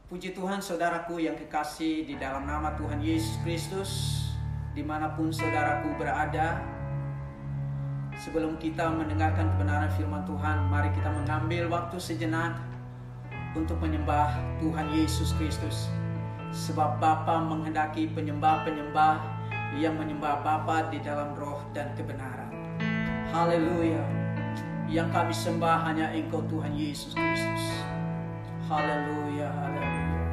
Puji Tuhan saudaraku yang kekasih di dalam nama Tuhan Yesus Kristus, dimanapun saudaraku berada. Sebelum kita mendengarkan kebenaran firman Tuhan, mari kita mengambil waktu sejenak untuk menyembah Tuhan Yesus Kristus. Sebab Bapa menghendaki penyembah-penyembah yang menyembah Bapa di dalam roh dan kebenaran. Haleluya. Yang kami sembah hanya Engkau Tuhan Yesus Kristus. Haleluya, haleluya.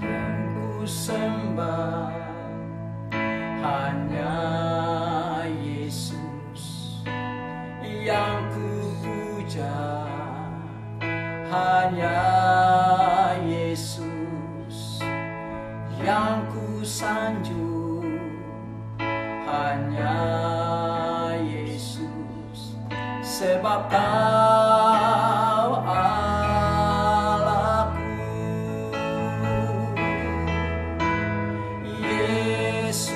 Yang ku sembah hanya Yesus, yang ku puja hanya Yesus, yang ku sanjung hanya Yesus. Sebab Kau Allahku, Yesus,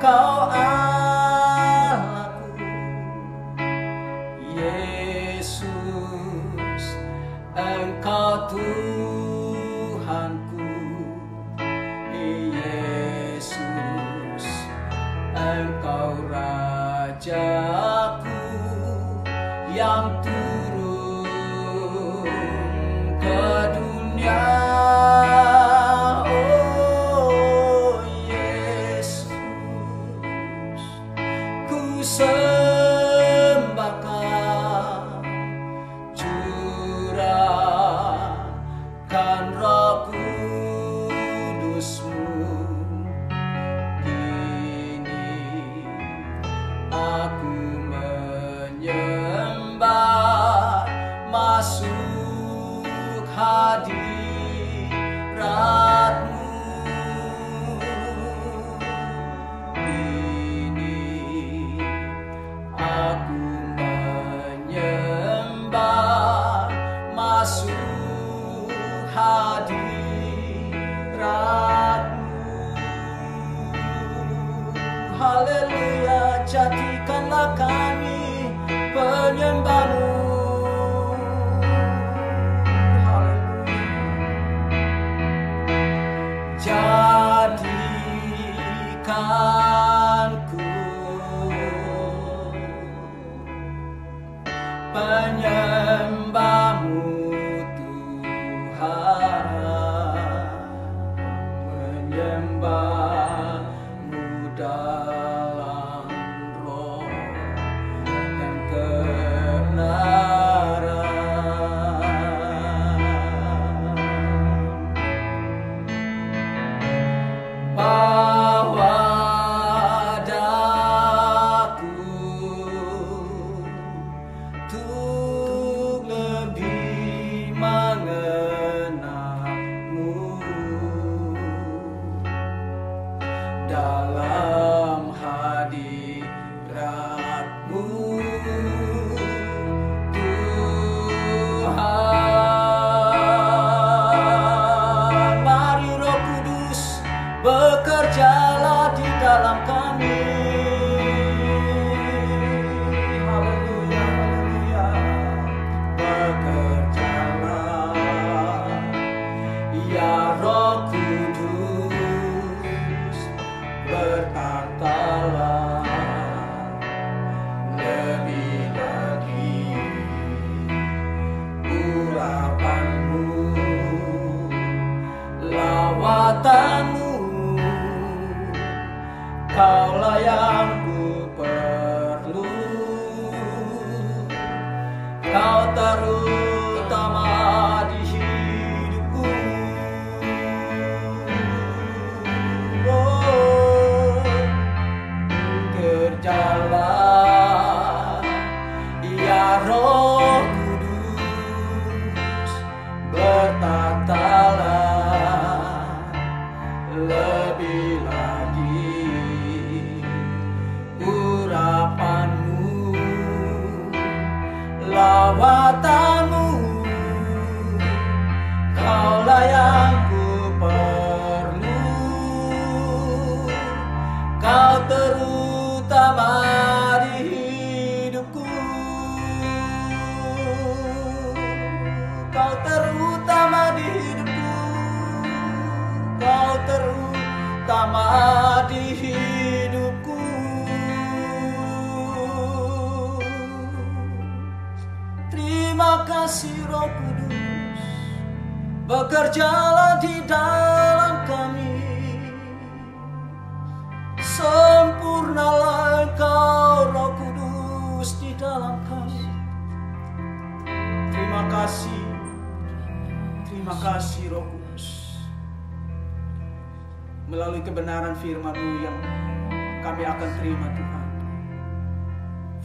Kau Allahku, Yesus, Engkau Tuhanku, Yesus, Engkau Rajaku yang turun ke dunia. Oh Yesus, ku sembah Kau, curahkan Roh Kudus-Mu. Kini aku menyembah, masuk hadirat-Mu. Kini aku menyembah, masuk hadirat-Mu. Haleluya, jadikanlah kami penyembah-Mu. Jadikanku penyembah-Mu Tuhan, menyembah-Mu dalam roh dan kebenaran. Bawa daku untuk lebih mengenal-Mu dalam hadirat-Mu Tuhan. Mari Roh Kudus bekerjalah di dalam kami. Haleluya, haleluya. Bekerjalah ya Roh Kudus, berkatalah lebih lagi. Urapan-Mu, lawatan-Mu, Kaulah yang ku perlu. Kau terutama di hidupku. Bekerjalah di dalam kami, sempurnalah Engkau Roh Kudus di dalam kami. Terima kasih Roh Kudus. Melalui kebenaran firman-Mu yang kami akan terima Tuhan.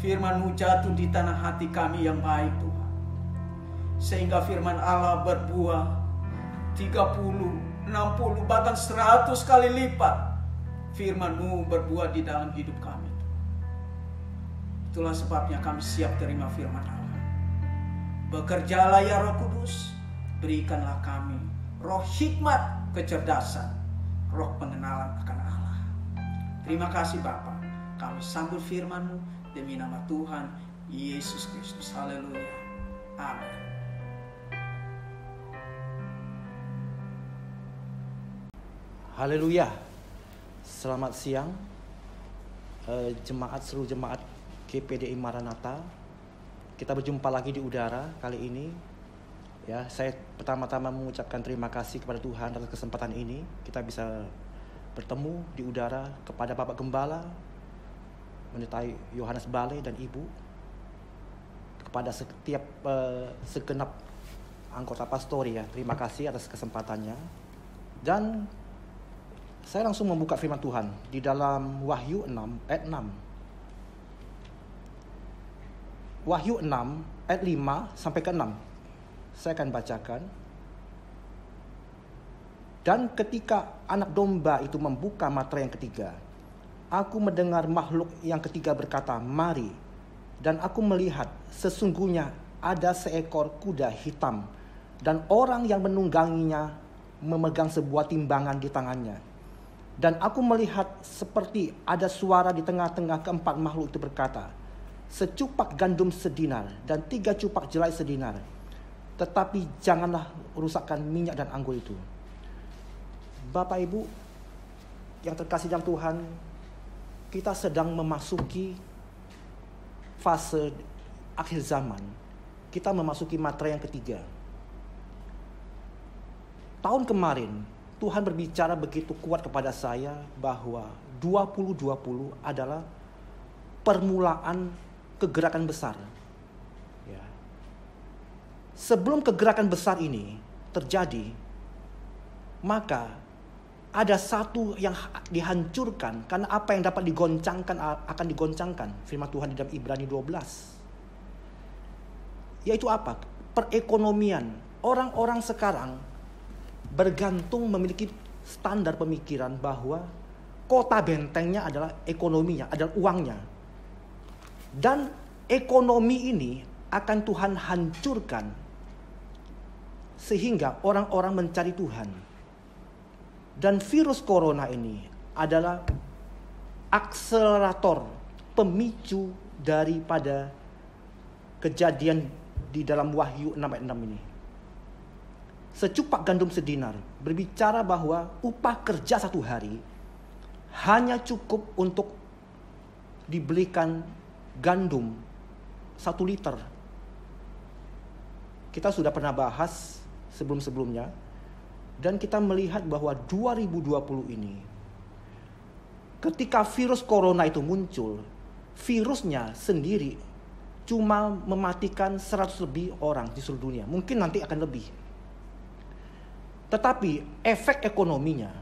Firman-Mu jatuh di tanah hati kami yang baik Tuhan, sehingga firman Allah berbuah 30, 60, bahkan 100 kali lipat. Firman-Mu berbuah di dalam hidup kami. Itulah sebabnya kami siap terima firman Allah. Bekerjalah ya Roh Kudus, berikanlah kami roh hikmat, kecerdasan, roh pengenalan akan Allah. Terima kasih Bapa. Kami sambut firman-Mu demi nama Tuhan Yesus Kristus. Haleluya. Amin. Haleluya. Selamat siang seluruh jemaat GPDI Maranatha. Kita berjumpa lagi di udara kali ini. Ya, saya pertama-tama mengucapkan terima kasih kepada Tuhan atas kesempatan ini. Kita bisa bertemu di udara, kepada Bapak Gembala, menyertai Yohanes Bale dan Ibu, kepada setiap segenap anggota pastori ya. Terima kasih atas kesempatannya. Dan saya langsung membuka firman Tuhan di dalam Wahyu 6 ayat 6. Wahyu 6 ayat 5 sampai ke 6. Saya akan bacakan. Dan ketika anak domba itu membuka materai yang ketiga, aku mendengar makhluk yang ketiga berkata, "Mari." Dan aku melihat sesungguhnya ada seekor kuda hitam, dan orang yang menungganginya memegang sebuah timbangan di tangannya. Dan aku melihat seperti ada suara di tengah-tengah keempat makhluk itu berkata, "Secupak gandum sedinar dan 3 cupak jelai sedinar. Tetapi janganlah rusakkan minyak dan anggur itu." Bapak Ibu yang terkasih dalam Tuhan, kita sedang memasuki fase akhir zaman. Kita memasuki materai yang ketiga. Tahun kemarin Tuhan berbicara begitu kuat kepada saya bahwa 2020 adalah permulaan kegerakan besar. Ya. Sebelum kegerakan besar ini terjadi, maka ada satu yang dihancurkan, karena apa yang dapat digoncangkan akan digoncangkan. Firman Tuhan di dalam Ibrani 12. Yaitu apa? Perekonomian. Orang-orang sekarang bergantung memiliki standar pemikiran bahwa kota bentengnya adalah ekonominya, adalah uangnya. Dan ekonomi ini akan Tuhan hancurkan sehingga orang-orang mencari Tuhan. Dan virus corona ini adalah akselerator, pemicu daripada kejadian di dalam Wahyu 6 ayat 6 ini. Secupak gandum sedinar berbicara bahwa upah kerja 1 hari hanya cukup untuk dibelikan gandum 1 liter. Kita sudah pernah bahas sebelum-sebelumnya, dan kita melihat bahwa 2020 ini, ketika virus corona itu muncul, virusnya sendiri cuma mematikan 100 lebih orang di seluruh dunia. Mungkin nanti akan lebih. Tetapi efek ekonominya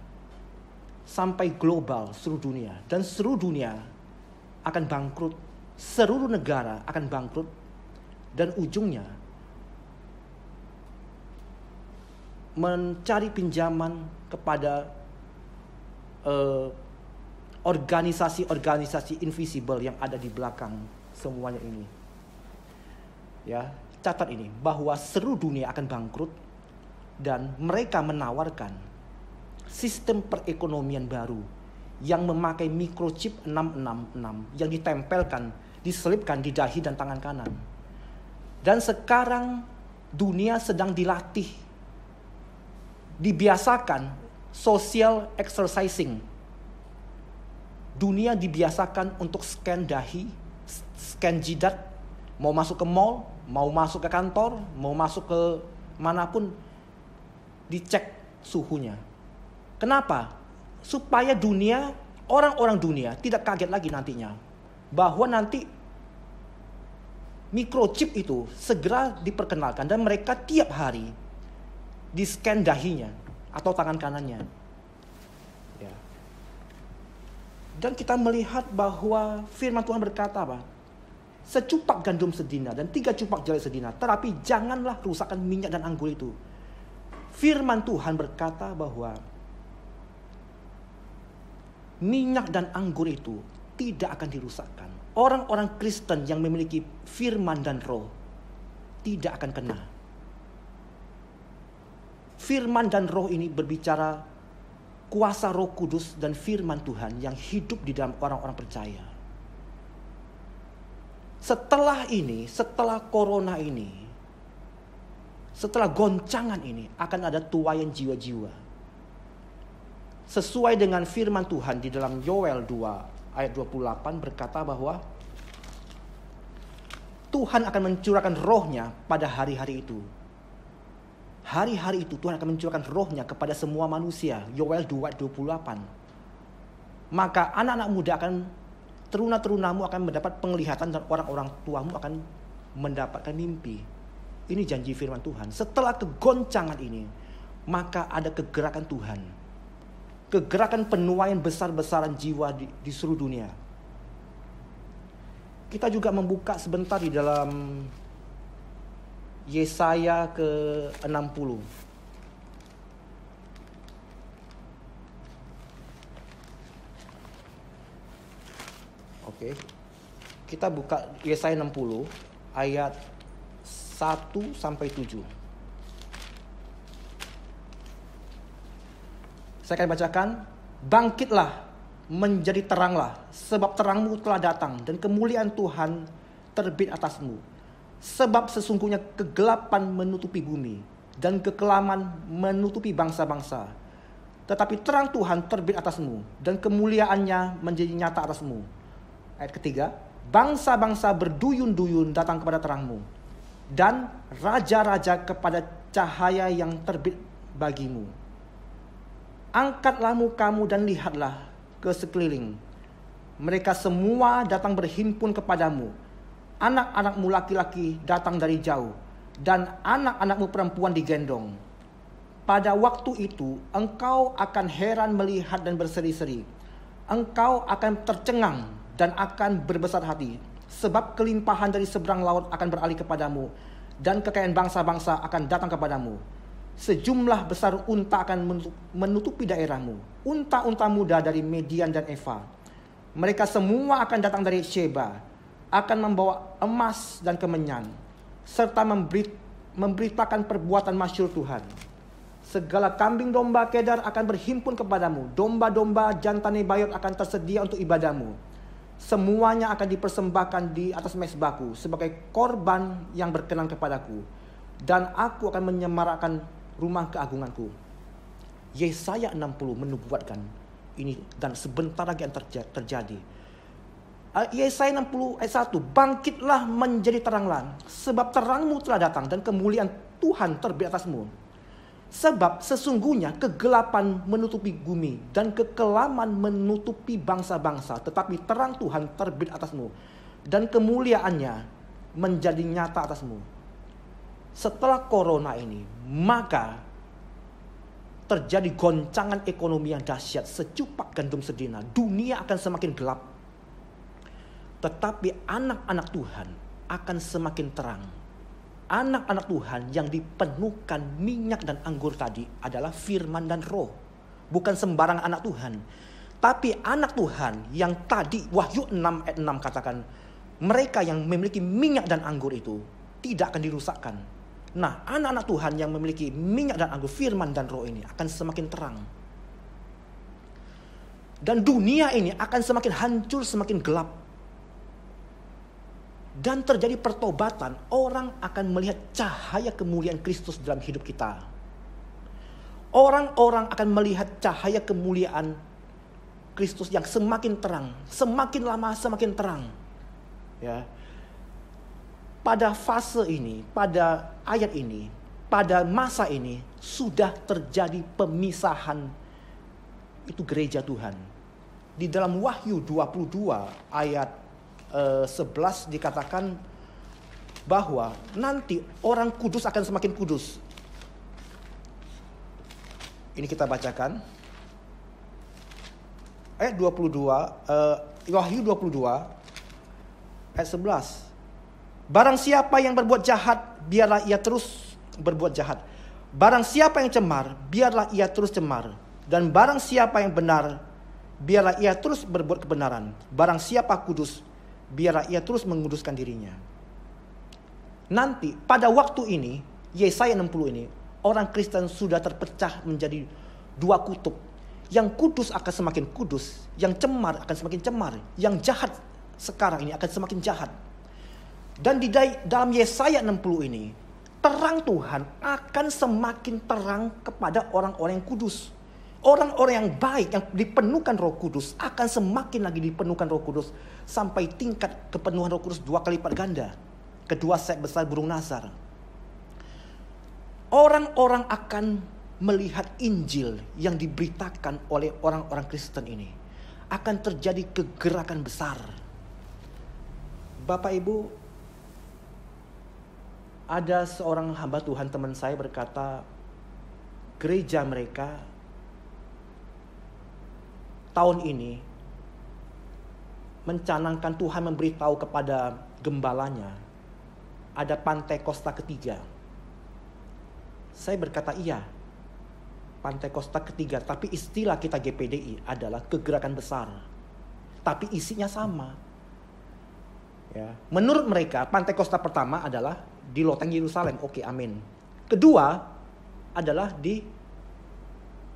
sampai global seluruh dunia, dan seluruh dunia akan bangkrut, seluruh negara akan bangkrut, dan ujungnya mencari pinjaman kepada organisasi-organisasi invisible yang ada di belakang semuanya ini. Ya, catat ini bahwa seluruh dunia akan bangkrut. Dan mereka menawarkan sistem perekonomian baru yang memakai microchip 666 yang ditempelkan, diselipkan di dahi dan tangan kanan. Dan sekarang dunia sedang dilatih, dibiasakan social exercising. Dunia dibiasakan untuk scan dahi, scan jidat, mau masuk ke mall, mau masuk ke kantor, mau masuk ke manapun, dicek suhunya. Kenapa? Supaya orang-orang dunia tidak kaget lagi nantinya bahwa nanti microchip itu segera diperkenalkan dan mereka tiap hari di-scan dahinya atau tangan kanannya. Ya. Dan kita melihat bahwa firman Tuhan berkata apa? Secupak gandum sedina dan 3 cupak jelai sedina, tetapi janganlah rusakkan minyak dan anggur itu. Firman Tuhan berkata bahwa minyak dan anggur itu tidak akan dirusakkan. Orang-orang Kristen yang memiliki firman dan roh tidak akan kena. Firman dan roh ini berbicara kuasa Roh Kudus dan firman Tuhan yang hidup di dalam orang-orang percaya. Setelah corona ini, setelah goncangan ini akan ada tuaian jiwa-jiwa. Sesuai dengan firman Tuhan di dalam Yoel 2 ayat 28 berkata bahwa Tuhan akan mencurahkan rohnya pada hari-hari itu. Hari-hari itu Tuhan akan mencurahkan rohnya kepada semua manusia. Yoel 2 ayat 28. Maka anak-anak muda teruna-terunamu akan mendapat penglihatan dan orang-orang tuamu akan mendapatkan mimpi. Ini janji firman Tuhan. Setelah kegoncangan ini, maka ada kegerakan Tuhan. Kegerakan penuaian besar-besaran jiwa di seluruh dunia. Kita juga membuka sebentar di dalam Yesaya ke-60. Oke. Kita buka Yesaya 60 ayat 1 sampai 7. Saya akan bacakan. Bangkitlah, menjadi teranglah, sebab terangmu telah datang dan kemuliaan Tuhan terbit atasmu. Sebab sesungguhnya kegelapan menutupi bumi dan kekelaman menutupi bangsa-bangsa. Tetapi terang Tuhan terbit atasmu dan kemuliaannya menjadi nyata atasmu. Ayat ketiga, bangsa-bangsa berduyun-duyun datang kepada terangmu dan raja-raja kepada cahaya yang terbit bagimu. Angkatlah mukamu dan lihatlah ke sekeliling. Mereka semua datang berhimpun kepadamu. Anak-anakmu laki-laki datang dari jauh dan anak-anakmu perempuan digendong. Pada waktu itu engkau akan heran melihat dan berseri-seri. Engkau akan tercengang dan akan berbesar hati, sebab kelimpahan dari seberang laut akan beralih kepadamu dan kekayaan bangsa-bangsa akan datang kepadamu. Sejumlah besar unta akan menutupi daerahmu, unta-unta muda dari Median dan Eva. Mereka semua akan datang dari Sheba, akan membawa emas dan kemenyan, serta memberitakan perbuatan masyhur Tuhan. Segala kambing domba Kedar akan berhimpun kepadamu, domba-domba jantan Nebayot akan tersedia untuk ibadahmu. Semuanya akan dipersembahkan di atas mezbahku sebagai korban yang berkenan kepadaku, dan aku akan menyemarakkan rumah keagunganku. Yesaya 60 menubuatkan ini dan sebentar lagi akan terjadi. Yesaya 60 ayat 1, bangkitlah menjadi teranglah, sebab terangmu telah datang dan kemuliaan Tuhan terbit atasmu. Sebab sesungguhnya kegelapan menutupi bumi dan kekelaman menutupi bangsa-bangsa, tetapi terang Tuhan terbit atasmu dan kemuliaannya menjadi nyata atasmu. Setelah corona ini, maka terjadi goncangan ekonomi yang dahsyat, secupak gandum sedina. Dunia akan semakin gelap, tetapi anak-anak Tuhan akan semakin terang. Anak-anak Tuhan yang dipenuhkan minyak dan anggur tadi adalah firman dan roh. Bukan sembarang anak Tuhan, tapi anak Tuhan yang tadi Wahyu 6 ayat 6 katakan, mereka yang memiliki minyak dan anggur itu tidak akan dirusakkan. Nah, anak-anak Tuhan yang memiliki minyak dan anggur, firman dan roh ini akan semakin terang. Dan dunia ini akan semakin hancur, semakin gelap. Dan terjadi pertobatan, orang akan melihat cahaya kemuliaan Kristus dalam hidup kita. Orang-orang akan melihat cahaya kemuliaan Kristus yang semakin terang, semakin lama semakin terang. Ya. Pada fase ini, pada ayat ini, pada masa ini sudah terjadi pemisahan itu gereja Tuhan. Di dalam Wahyu 22 ayat 11 dikatakan bahwa nanti orang kudus akan semakin kudus. Ini kita bacakan. Ayat 22, Wahyu 22 ayat 11. Barang siapa yang berbuat jahat, biarlah ia terus berbuat jahat. Barang siapa yang cemar, biarlah ia terus cemar. Dan barang siapa yang benar, biarlah ia terus berbuat kebenaran. Barang siapa kudus, biarlah ia terus menguduskan dirinya. Nanti pada waktu ini, Yesaya 60 ini, orang Kristen sudah terpecah menjadi dua kutub. Yang kudus akan semakin kudus, yang cemar akan semakin cemar, yang jahat sekarang ini akan semakin jahat. Dan di dalam Yesaya 60 ini, terang Tuhan akan semakin terang kepada orang-orang yang kudus. Orang-orang yang baik, yang dipenuhkan Roh Kudus, akan semakin lagi dipenuhkan Roh Kudus sampai tingkat kepenuhan Roh Kudus 2 kali lipat ganda. Kedua sayap besar burung Nazar. Orang-orang akan melihat Injil yang diberitakan oleh orang-orang Kristen ini. Akan terjadi kegerakan besar. Bapak Ibu, ada seorang hamba Tuhan teman saya berkata, gereja mereka tahun ini mencanangkan Tuhan memberitahu kepada gembalanya ada Pantai Kosta ketiga. Saya berkata iya, Pantai Kosta ketiga, tapi istilah kita GPDI adalah kegerakan besar. Tapi isinya sama. Ya. Menurut mereka Pantai Kosta pertama adalah di loteng Yerusalem. Oke, amin. Kedua adalah di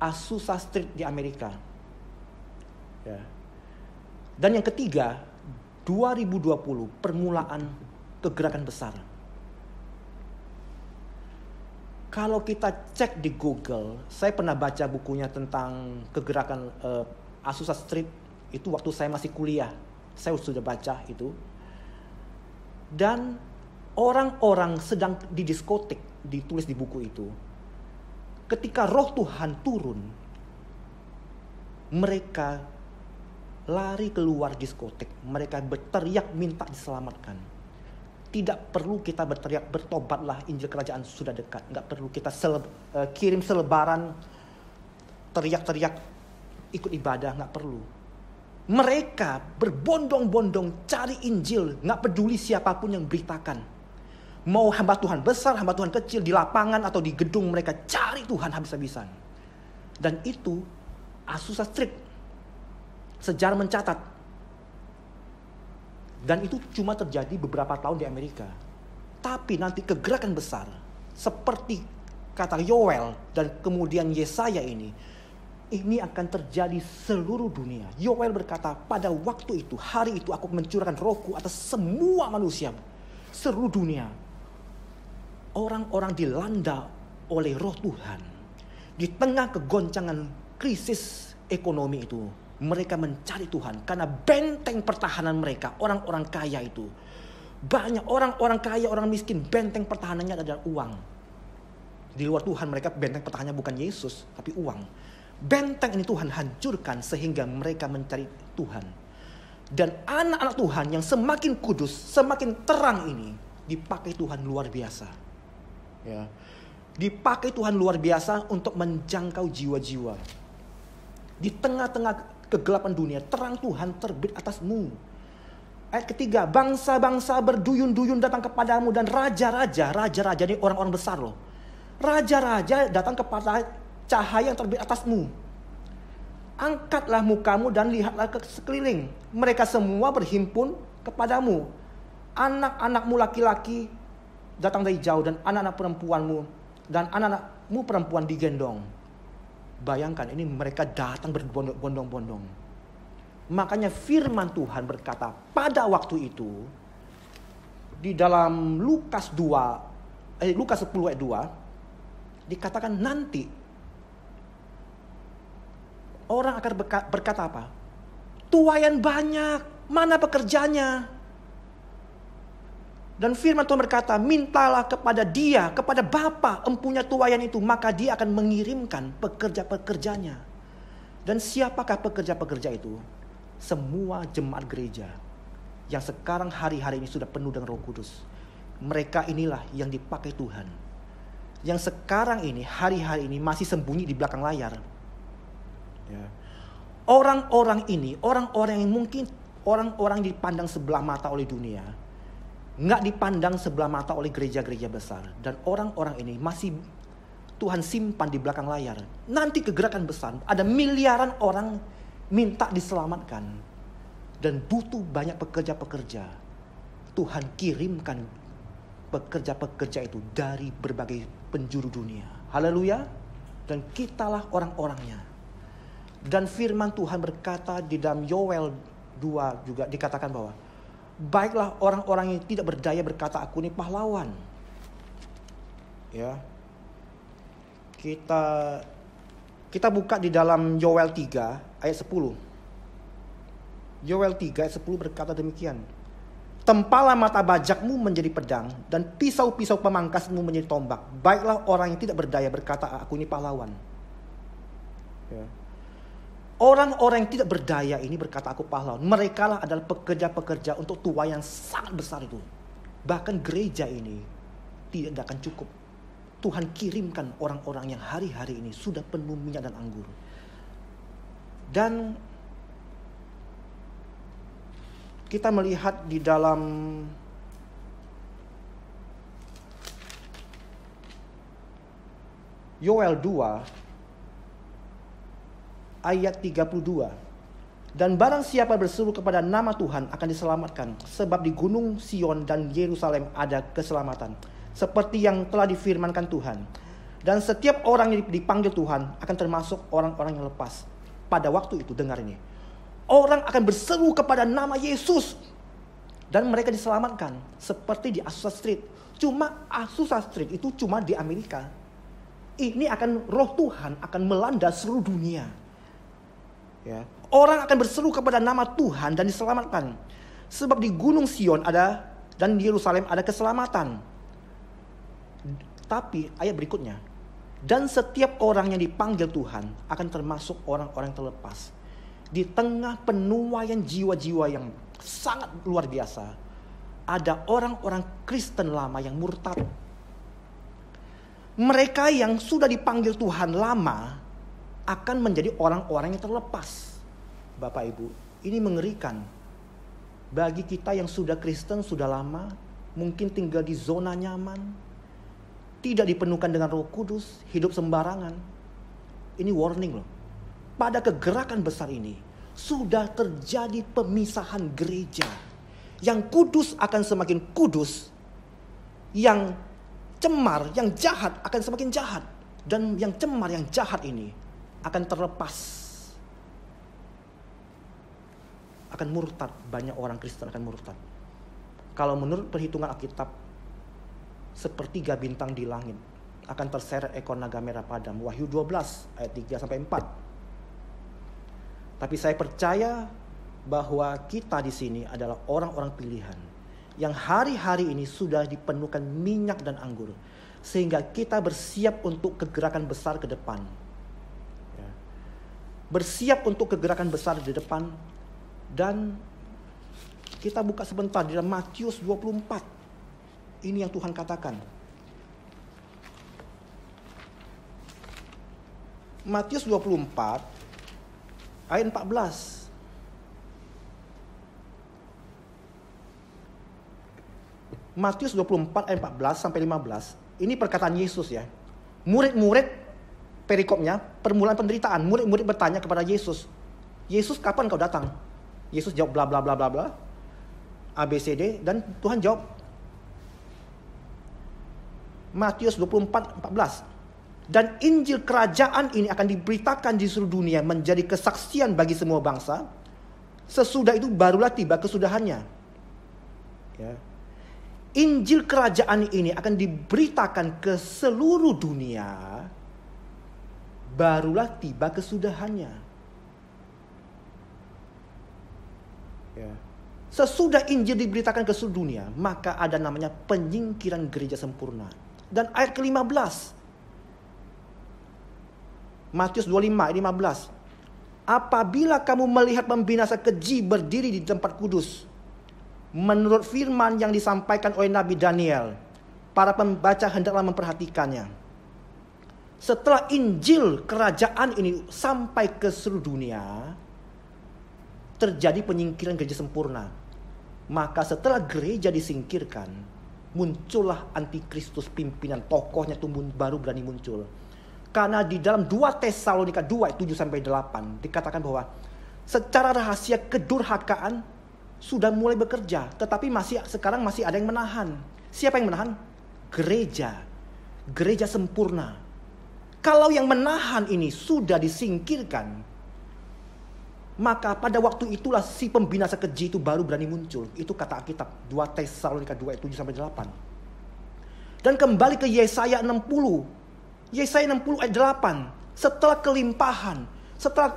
Azusa Street di Amerika. Ya. Dan yang ketiga 2020 permulaan kegerakan besar. Kalau kita cek di Google, saya pernah baca bukunya tentang kegerakan Azusa Street itu waktu saya masih kuliah. Saya sudah baca itu. Dan orang-orang sedang di diskotik, ditulis di buku itu. Ketika Roh Tuhan turun, mereka lari keluar diskotik. Mereka berteriak minta diselamatkan. Tidak perlu kita berteriak bertobatlah, Injil kerajaan sudah dekat. Nggak perlu kita kirim selebaran teriak-teriak ikut ibadah, nggak perlu. Mereka berbondong-bondong cari Injil, nggak peduli siapapun yang beritakan. Mau hamba Tuhan besar, hamba Tuhan kecil, di lapangan atau di gedung, mereka cari Tuhan habis-habisan. Dan itu Azusa Street. Sejarah mencatat. Dan itu cuma terjadi beberapa tahun di Amerika. Tapi nanti kegerakan besar, seperti kata Yoel dan kemudian Yesaya ini akan terjadi seluruh dunia. Yoel berkata, pada waktu itu, hari itu aku mencurahkan rohku atas semua manusia. Seluruh dunia. Orang-orang dilanda oleh roh Tuhan. Di tengah kegoncangan krisis ekonomi itu, mereka mencari Tuhan. Karena benteng pertahanan mereka, orang-orang kaya itu. Banyak orang-orang kaya, orang miskin, benteng pertahanannya adalah uang. Di luar Tuhan mereka benteng pertahanannya bukan Yesus, tapi uang. Benteng ini Tuhan hancurkan sehingga mereka mencari Tuhan. Dan anak-anak Tuhan yang semakin kudus, semakin terang ini dipakai Tuhan luar biasa. Ya. Dipakai Tuhan luar biasa untuk menjangkau jiwa-jiwa. Di tengah-tengah kegelapan dunia, terang Tuhan terbit atasmu. Ayat ketiga, bangsa-bangsa berduyun-duyun datang kepadamu dan raja-raja ini orang-orang besar loh. Raja-raja datang kepada cahaya yang terbit atasmu. Angkatlah mukamu dan lihatlah ke sekeliling. Mereka semua berhimpun kepadamu. Anak-anakmu laki-laki datang dari jauh dan anak-anak perempuanmu dan anak-anakmu perempuan digendong. Bayangkan ini mereka datang berbondong-bondong. Makanya firman Tuhan berkata pada waktu itu di dalam Lukas 10 ayat 2 dikatakan nanti orang akan berkata apa? Tuaian banyak, mana pekerjanya? Dan firman Tuhan berkata, mintalah kepada Dia, kepada Bapa empunya tuaian itu, maka Dia akan mengirimkan pekerja-pekerjanya. Dan siapakah pekerja-pekerja itu? Semua jemaat gereja yang sekarang hari-hari ini sudah penuh dengan Roh Kudus. Mereka inilah yang dipakai Tuhan, yang sekarang ini, hari-hari ini masih sembunyi di belakang layar. Ya. Orang-orang ini, orang-orang yang mungkin orang-orang dipandang sebelah mata oleh dunia, nggak dipandang sebelah mata oleh gereja-gereja besar. Dan orang-orang ini masih Tuhan simpan di belakang layar. Nanti kegerakan besar, ada miliaran orang minta diselamatkan. Dan butuh banyak pekerja-pekerja. Tuhan kirimkan pekerja-pekerja itu dari berbagai penjuru dunia. Haleluya. Dan kitalah orang-orangnya. Dan firman Tuhan berkata di dalam Yoel 2 juga dikatakan bahwa baiklah orang-orang yang tidak berdaya berkata, aku ini pahlawan. Ya. Kita buka di dalam Yoel 3 ayat 10. Yoel 3 ayat 10 berkata demikian. Tempalah mata bajakmu menjadi pedang dan pisau-pisau pemangkasmu menjadi tombak. Baiklah orang yang tidak berdaya berkata, aku ini pahlawan. Ya. Orang-orang yang tidak berdaya ini berkata, aku pahlawan. Mereka lah adalah pekerja-pekerja untuk tuai yang sangat besar itu. Bahkan gereja ini tidak akan cukup. Tuhan kirimkan orang-orang yang hari-hari ini sudah penuh minyak dan anggur. Dan kita melihat di dalam Yoel 2 ayat 32. Dan barang siapa berseru kepada nama Tuhan akan diselamatkan. Sebab di gunung Sion dan Yerusalem ada keselamatan. Seperti yang telah difirmankan Tuhan. Dan setiap orang yang dipanggil Tuhan akan termasuk orang-orang yang lepas. Pada waktu itu, dengar ini. Orang akan berseru kepada nama Yesus. Dan mereka diselamatkan. Seperti di Azusa Street. Cuma Azusa Street itu cuma di Amerika. Ini akan roh Tuhan akan melanda seluruh dunia. Ya. Orang akan berseru kepada nama Tuhan dan diselamatkan. Sebab di gunung Sion ada dan di Yerusalem ada keselamatan. Tapi ayat berikutnya. Dan setiap orang yang dipanggil Tuhan akan termasuk orang-orang terlepas. Di tengah penuaian jiwa-jiwa yang sangat luar biasa. Ada orang-orang Kristen lama yang murtad. Mereka yang sudah dipanggil Tuhan lama akan menjadi orang-orang yang terlepas. Bapak Ibu, ini mengerikan. Bagi kita yang sudah Kristen, sudah lama, mungkin tinggal di zona nyaman, tidak dipenuhkan dengan Roh Kudus, hidup sembarangan. Ini warning loh. Pada kegerakan besar ini, sudah terjadi pemisahan gereja. Yang kudus akan semakin kudus, yang cemar, yang jahat akan semakin jahat. Dan yang cemar, yang jahat ini akan terlepas. Akan murtad. Banyak orang Kristen akan murtad. Kalau menurut perhitungan Alkitab, sepertiga bintang di langit akan terseret ekor naga merah padam. Wahyu 12 ayat 3-4. Tapi saya percaya bahwa kita di sini adalah orang-orang pilihan yang hari-hari ini sudah dipenuhkan minyak dan anggur, sehingga kita bersiap untuk kegerakan besar ke depan. Bersiap untuk kegerakan besar di depan. Dan kita buka sebentar di dalam Matius 24. Ini yang Tuhan katakan. Matius 24 ayat 14. Matius 24 ayat 14 sampai 15. Ini perkataan Yesus ya. Murid-murid, perikopnya permulaan penderitaan. Murid-murid bertanya kepada Yesus, Yesus kapan kau datang? Yesus jawab bla bla bla bla bla, ABCD, dan Tuhan jawab. Matius 24:14. Dan Injil kerajaan ini akan diberitakan di seluruh dunia menjadi kesaksian bagi semua bangsa. Sesudah itu barulah tiba kesudahannya. Ya. Injil kerajaan ini akan diberitakan ke seluruh dunia. Barulah tiba kesudahannya. Ya. Sesudah Injil diberitakan ke seluruh dunia, maka ada namanya penyingkiran gereja sempurna. Dan ayat ke-15, Matius 25 ayat 15. Apabila kamu melihat pembinasa keji berdiri di tempat kudus, menurut firman yang disampaikan oleh Nabi Daniel, para pembaca hendaklah memperhatikannya. Setelah Injil kerajaan ini sampai ke seluruh dunia, terjadi penyingkiran gereja sempurna. Maka setelah gereja disingkirkan, muncullah antikristus, pimpinan tokohnya tuh baru berani muncul. Karena di dalam 2 Tesalonika 2 ayat 7-8 dikatakan bahwa secara rahasia kedurhakaan sudah mulai bekerja, tetapi sekarang masih ada yang menahan. Siapa yang menahan? Gereja sempurna. Kalau yang menahan ini sudah disingkirkan, maka pada waktu itulah si pembinasa keji itu baru berani muncul. Itu kata Alkitab 2 Tesalonika 2 ayat 7-8. Dan kembali ke Yesaya 60. Yesaya 60 ayat 8. Setelah kelimpahan, setelah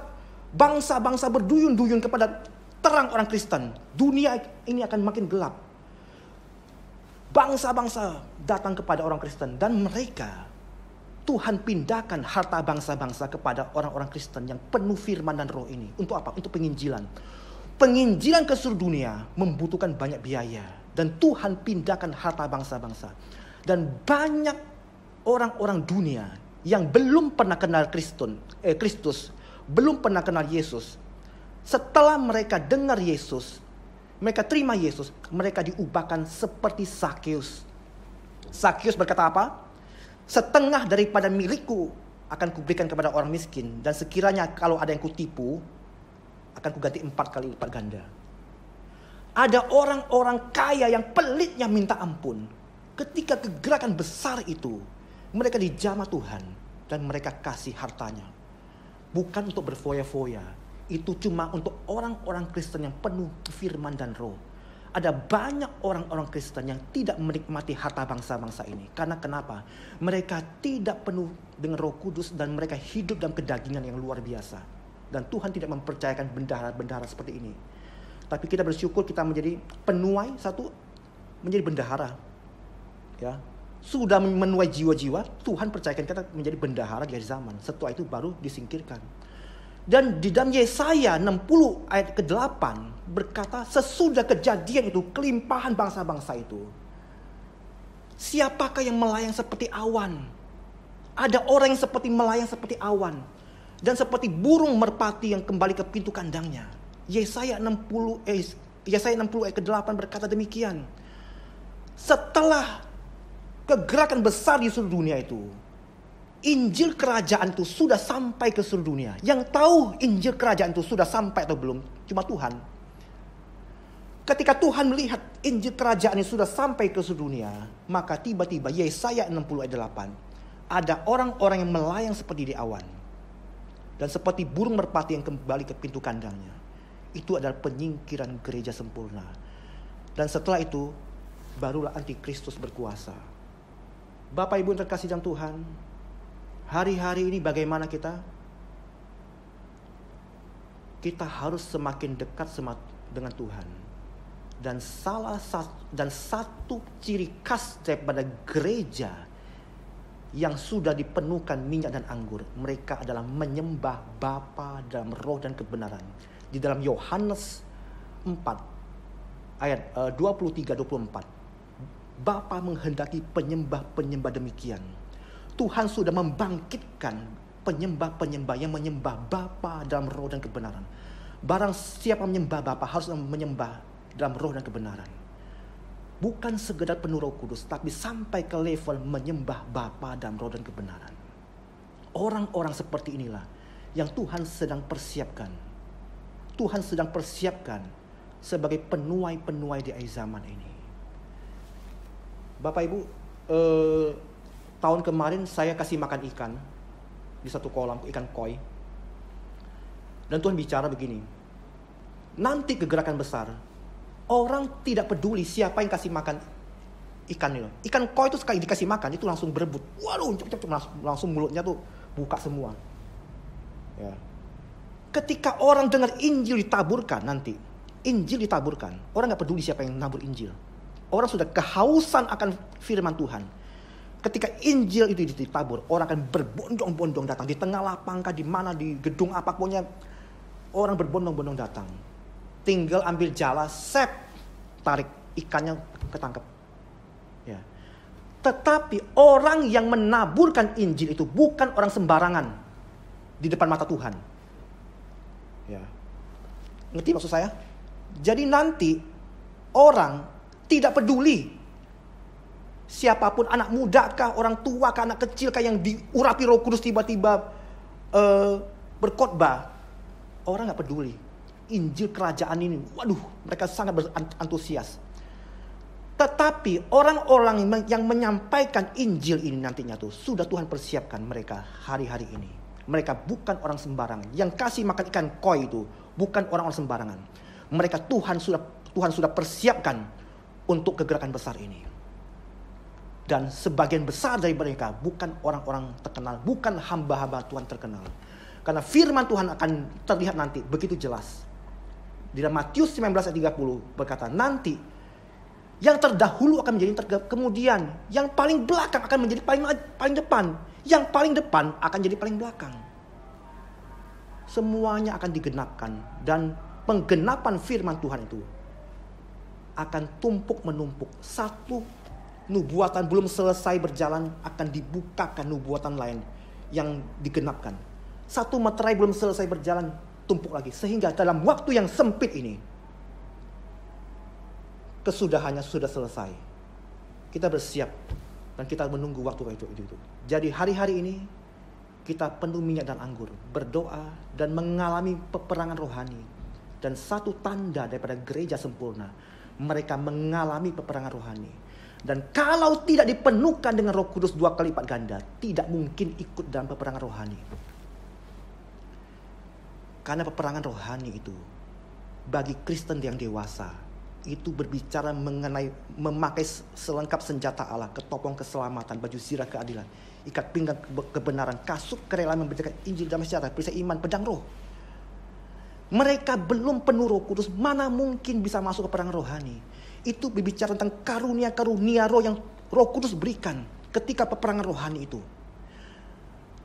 bangsa-bangsa berduyun-duyun kepada terang orang Kristen, dunia ini akan makin gelap. Bangsa-bangsa datang kepada orang Kristen, dan mereka, Tuhan pindahkan harta bangsa-bangsa kepada orang-orang Kristen yang penuh firman dan roh ini. Untuk apa? Untuk penginjilan. Penginjilan ke seluruh dunia membutuhkan banyak biaya, dan Tuhan pindahkan harta bangsa-bangsa. Dan banyak orang-orang dunia yang belum pernah kenal Kristus, belum pernah kenal Yesus. Setelah mereka dengar Yesus, mereka terima Yesus, mereka diubahkan seperti Zakeus. Zakeus berkata apa? Setengah daripada milikku akan kuberikan kepada orang miskin, dan sekiranya kalau ada yang kutipu, akan kuganti 4 kali lipat ganda. Ada orang-orang kaya yang pelitnya minta ampun. Ketika kegerakan besar itu, mereka dijamah Tuhan dan mereka kasih hartanya. Bukan untuk berfoya-foya. Itu cuma untuk orang-orang Kristen yang penuh firman dan roh. Ada banyak orang-orang Kristen yang tidak menikmati harta bangsa-bangsa ini. Karena kenapa? Mereka tidak penuh dengan Roh Kudus dan mereka hidup dalam kedagingan yang luar biasa. Dan Tuhan tidak mempercayakan bendahara-bendahara seperti ini. Tapi kita bersyukur kita menjadi penuai, satu menjadi bendahara. Ya. Sudah menuai jiwa-jiwa, Tuhan percayakan kita menjadi bendahara di akhir zaman. Setelah itu baru disingkirkan. Dan di dalam Yesaya 60 ayat ke-8 berkata, sesudah kejadian itu, kelimpahan bangsa-bangsa itu, siapakah yang melayang seperti awan? Ada orang yang seperti melayang seperti awan, dan seperti burung merpati yang kembali ke pintu kandangnya. Yesaya 60 ayat ke-8 berkata demikian. Setelah kegerakan besar di seluruh dunia itu, Injil kerajaan itu sudah sampai ke seluruh dunia. Yang tahu Injil kerajaan itu sudah sampai atau belum, cuma Tuhan. Ketika Tuhan melihat Injil kerajaan ini sudah sampai ke seluruh dunia, maka tiba-tiba Yesaya 60 ayat 8, ada orang-orang yang melayang seperti di awan, dan seperti burung merpati yang kembali ke pintu kandangnya. Itu adalah penyingkiran gereja sempurna. Dan setelah itu, barulah antikristus berkuasa. Bapak Ibu yang terkasih dalam Tuhan, hari-hari ini bagaimana kita? Kita harus semakin dekat dengan Tuhan. Dan satu ciri khas daripada gereja yang sudah dipenuhkan minyak dan anggur, mereka adalah menyembah Bapa dalam roh dan kebenaran. Di dalam Yohanes 4 ayat 23-24, Bapa menghendaki penyembah-penyembah demikian. Tuhan sudah membangkitkan penyembah-penyembah yang menyembah Bapa dalam roh dan kebenaran. Barang siapa menyembah Bapa harus menyembah dalam roh dan kebenaran. Bukan sekedar penuh Roh Kudus, tapi sampai ke level menyembah Bapa dalam roh dan kebenaran. Orang-orang seperti inilah yang Tuhan sedang persiapkan. Tuhan sedang persiapkan sebagai penuai-penuai di akhir zaman ini. Bapak Ibu, tahun kemarin saya kasih makan ikan di satu kolam, ikan koi. Dan Tuhan bicara begini, nanti kegerakan besar, orang tidak peduli siapa yang kasih makan ikan itu. Ikan koi itu sekali dikasih makan, itu langsung berebut. Waduh, langsung mulutnya tuh buka semua. Ya. Ketika orang dengar Injil ditaburkan nanti, Injil ditaburkan, orang gak peduli siapa yang nabur Injil. Orang sudah kehausan akan firman Tuhan. Ketika Injil itu ditabur, orang akan berbondong-bondong datang. Di tengah lapang, di mana, di gedung apa, pokoknya orang berbondong-bondong datang. Tinggal ambil jala, tarik, ikannya ketangkep. Ya. Tetapi orang yang menaburkan Injil itu bukan orang sembarangan di depan mata Tuhan. Ya. Ngerti maksud saya? Jadi nanti orang tidak peduli siapapun, anak muda kah, orang tua kah, anak kecil kah yang diurapi Roh Kudus tiba-tiba berkhotbah. Orang gak peduli. Injil kerajaan ini, waduh, mereka sangat berantusias. Tetapi orang-orang yang menyampaikan Injil ini nantinya tuh sudah Tuhan persiapkan mereka hari-hari ini. Mereka bukan orang sembarangan. Yang kasih makan ikan koi itu bukan orang-orang sembarangan. Mereka Tuhan sudah persiapkan untuk kegerakan besar ini. Dan sebagian besar dari mereka bukan orang-orang terkenal, bukan hamba-hamba Tuhan terkenal. Karena firman Tuhan akan terlihat nanti begitu jelas. Di dalam Matius 19 ayat 30 berkata, nanti yang terdahulu akan menjadi kemudian, yang paling belakang akan menjadi paling depan, yang paling depan akan jadi paling belakang. Semuanya akan digenapkan, dan penggenapan firman Tuhan itu akan tumpuk menumpuk. Satu nubuatan belum selesai berjalan, akan dibukakan nubuatan lain yang digenapkan. Satu materai belum selesai berjalan, tumpuk lagi. Sehingga dalam waktu yang sempit ini, kesudahannya sudah selesai. Kita bersiap dan kita menunggu waktu itu. Jadi hari-hari ini kita penuh minyak dan anggur, berdoa dan mengalami peperangan rohani. Dan satu tanda daripada gereja sempurna, mereka mengalami peperangan rohani. Dan kalau tidak dipenuhkan dengan Roh Kudus 2 kali lipat ganda, tidak mungkin ikut dalam peperangan rohani. Karena peperangan rohani itu bagi Kristen yang dewasa itu berbicara mengenai memakai selengkap senjata Allah, ketopong keselamatan, baju zirah keadilan, ikat pinggang kebenaran, kasut kerelaan memberitakan Injil damai sejahtera, perisai iman, pedang roh. Mereka belum penuh Roh Kudus, mana mungkin bisa masuk ke peperangan rohani. Itu berbicara tentang karunia-karunia roh yang Roh Kudus berikan ketika peperangan rohani itu.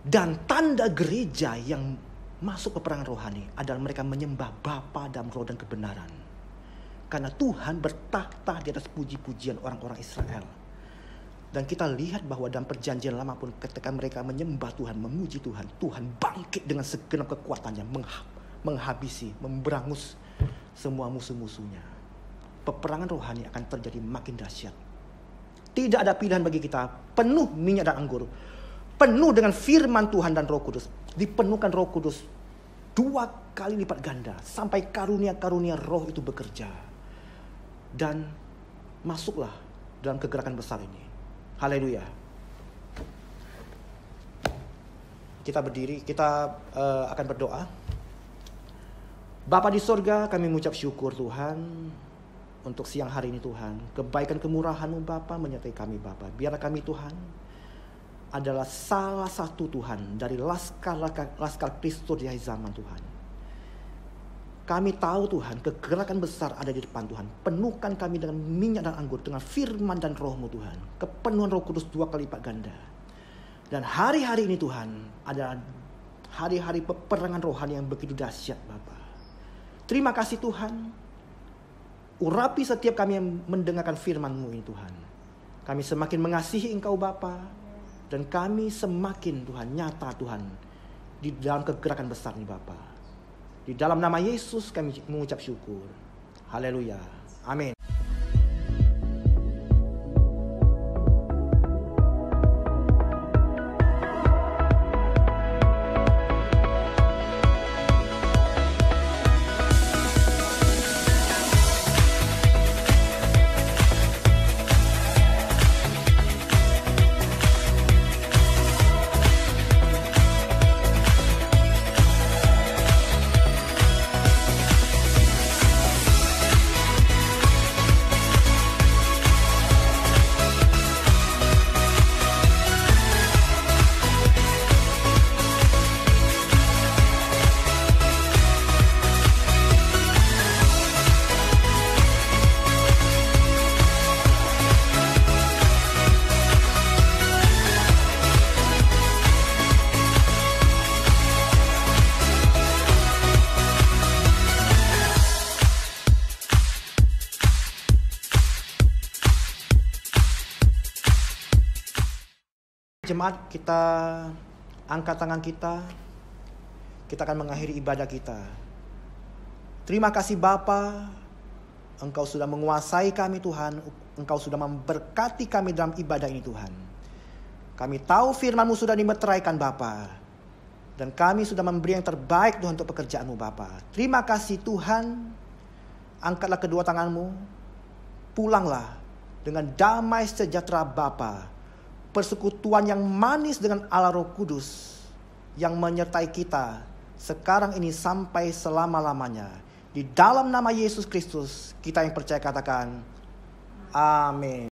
Dan tanda gereja yang masuk peperangan rohani adalah mereka menyembah Bapa dalam roh dan kebenaran. Karena Tuhan bertahta di atas puji-pujian orang-orang Israel. Dan kita lihat bahwa dalam perjanjian lama pun ketika mereka menyembah Tuhan, memuji Tuhan, Tuhan bangkit dengan segenap kekuatannya, menghabisi, memberangus semua musuh-musuhnya. Peperangan rohani akan terjadi makin dahsyat. Tidak ada pilihan bagi kita, penuh minyak dan anggur, penuh dengan firman Tuhan dan Roh Kudus. Dipenuhkan Roh Kudus 2 kali lipat ganda sampai karunia-karunia roh itu bekerja. Dan masuklah dalam kegerakan besar ini. Haleluya. Kita berdiri, kita akan berdoa. Bapa di sorga, kami mengucap syukur Tuhan untuk siang hari ini Tuhan. Kebaikan kemurahan-Mu Bapa menyertai kami Bapa. Biarlah kami Tuhan adalah salah satu Tuhan dari laskar Kristus di akhir zaman Tuhan. Kami tahu Tuhan kegerakan besar ada di depan Tuhan. Penuhkan kami dengan minyak dan anggur, dengan firman dan roh-Mu Tuhan. Kepenuhan Roh Kudus 2 kali lipat ganda. Dan hari-hari ini Tuhan adalah hari-hari peperangan rohani yang begitu dahsyat Bapa. Terima kasih Tuhan. Urapi setiap kami yang mendengarkan firman-Mu ini Tuhan. Kami semakin mengasihi Engkau Bapa. Dan kami semakin Tuhan nyata Tuhan di dalam kegerakan besar ini Bapa. Di dalam nama Yesus kami mengucap syukur. Haleluya. Amin. jemaat, kita angkat tangan kita. Kita akan mengakhiri ibadah kita. Terima kasih Bapa, Engkau sudah menguasai kami Tuhan. Engkau sudah memberkati kami dalam ibadah ini Tuhan. Kami tahu firman-Mu sudah dimeteraikan Bapa. Dan kami sudah memberi yang terbaik Tuhan untuk pekerjaan-Mu Bapa. Terima kasih Tuhan. Angkatlah kedua tangan-Mu. Pulanglah dengan damai sejahtera Bapa. Persekutuan yang manis dengan Allah Roh Kudus. Yang menyertai kita sekarang ini sampai selama-lamanya. Di dalam nama Yesus Kristus kita yang percaya katakan amin.